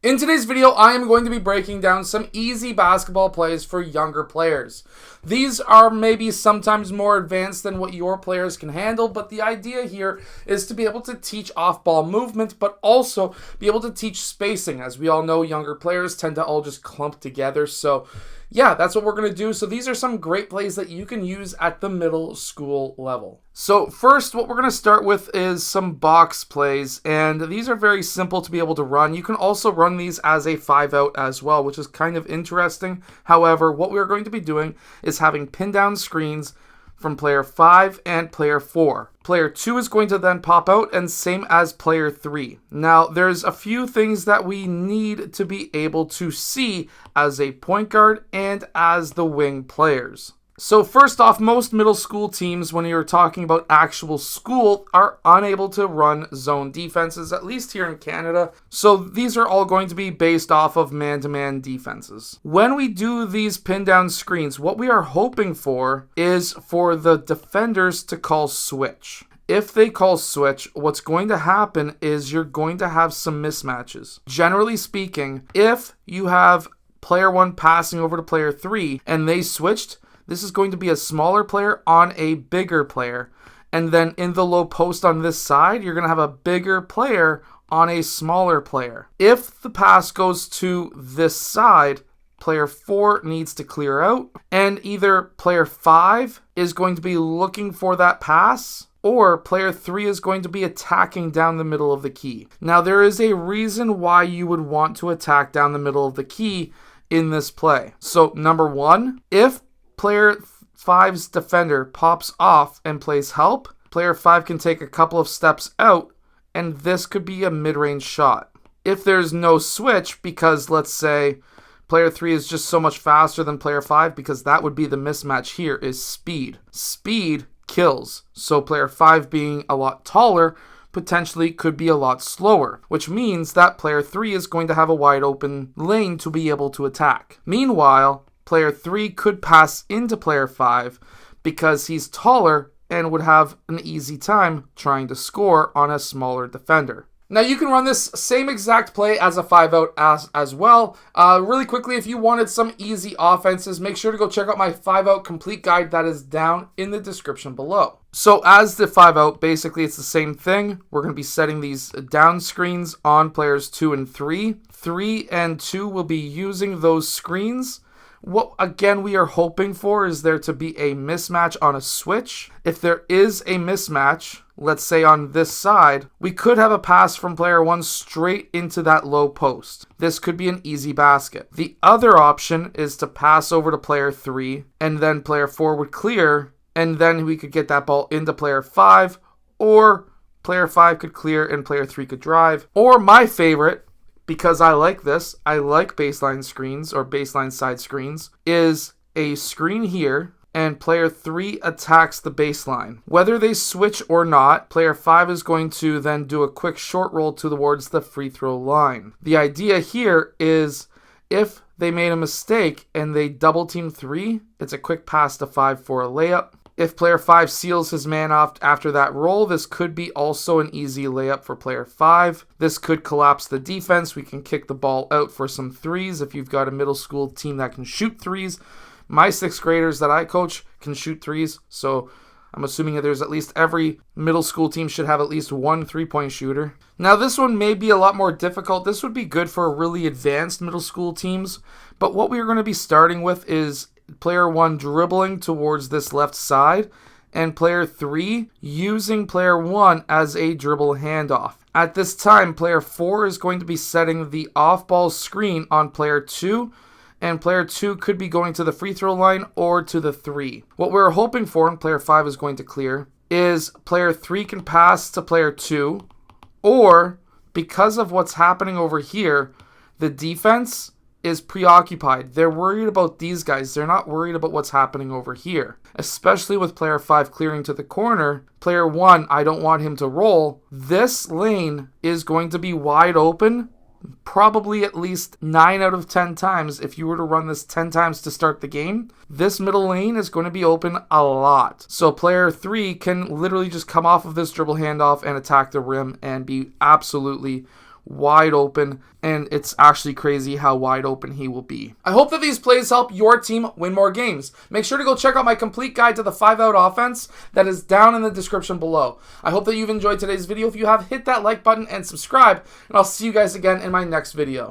In today's video, I am going to be breaking down some easy basketball plays for younger players. These are maybe sometimes more advanced than what your players can handle, but the idea here is to be able to teach off-ball movement, but also be able to teach spacing. As we all know, younger players tend to all just clump together, so yeah, that's what we're going to do. So these are some great plays that you can use at the middle school level. So first, what we're going to start with is some box plays, and these are very simple to be able to run. You can also run these as a 5-out as well, which is kind of interesting. However, what we're going to be doing is having pin down screens from player 5 and player 4. Player 2 is going to then pop out, and same as player 3. Now, there's a few things that we need to be able to see as a point guard and as the wing players. So first off, most middle school teams, when you're talking about actual school, are unable to run zone defenses, at least here in Canada. So these are all going to be based off of man-to-man defenses. When we do these pin down screens, what we are hoping for is for the defenders to call switch. If they call switch, what's going to happen is you're going to have some mismatches. Generally speaking, if you have player 1 passing over to player 3 and they switched, this is going to be a smaller player on a bigger player. And then in the low post on this side, you're going to have a bigger player on a smaller player. If the pass goes to this side, player 4 needs to clear out. And either player 5 is going to be looking for that pass, or player 3 is going to be attacking down the middle of the key. Now, there is a reason why you would want to attack down the middle of the key in this play. So, number 1, if player 5's defender pops off and plays help, player 5 can take a couple of steps out, and this could be a mid-range shot. If there's no switch, because let's say player 3 is just so much faster than player 5, because that would be the mismatch here, is speed. Speed kills. So player 5 being a lot taller potentially could be a lot slower, which means that player 3 is going to have a wide open lane to be able to attack. Meanwhile, player 3 could pass into player 5 because he's taller and would have an easy time trying to score on a smaller defender. Now, you can run this same exact play as a 5-out as well. Really quickly, if you wanted some easy offenses, make sure to go check out my 5-out complete guide that is down in the description below. So as the 5-out, basically it's the same thing. We're going to be setting these down screens on players 2 and 3. 3 and 2 will be using those screens. What, again, we are hoping for is there to be a mismatch on a switch. If there is a mismatch, let's say on this side, we could have a pass from player 1 straight into that low post. This could be an easy basket. The other option is to pass over to player 3, and then player 4 would clear, and then we could get that ball into player 5, or player 5 could clear and player 3 could drive. Or my favorite, because I like this, I like baseline screens or baseline side screens, is a screen here and player 3 attacks the baseline. Whether they switch or not, player 5 is going to then do a quick short roll towards the free throw line. The idea here is if they made a mistake and they double team 3, it's a quick pass to 5 for a layup. If player 5 seals his man off after that roll, this could be also an easy layup for player 5. This could collapse the defense. We can kick the ball out for some threes if you've got a middle school team that can shoot threes. My 6th graders that I coach can shoot threes, so I'm assuming that there's at least every middle school team should have at least one 3-point shooter. Now, this one may be a lot more difficult. This would be good for really advanced middle school teams, but what we're going to be starting with is player 1 dribbling towards this left side, and player 3 using player 1 as a dribble handoff. At this time, player 4 is going to be setting the off-ball screen on player 2, and player 2 could be going to the free throw line or to the 3. What we're hoping for, and player 5 is going to clear, is player 3 can pass to player 2, or because of what's happening over here, the defense is preoccupied. They're worried about these guys. They're not worried about what's happening over here. Especially with player 5 clearing to the corner. Player 1, I don't want him to roll. This lane is going to be wide open probably at least 9 out of 10 times. If you were to run this 10 times to start the game, this middle lane is going to be open a lot. So player 3 can literally just come off of this dribble handoff and attack the rim and be absolutely wide open, and it's actually crazy how wide open he will be. I hope that these plays help your team win more games. Make sure to go check out my complete guide to the 5-out offense that is down in the description below. I hope that you've enjoyed today's video. If you have, hit that like button and subscribe, and I'll see you guys again in my next video.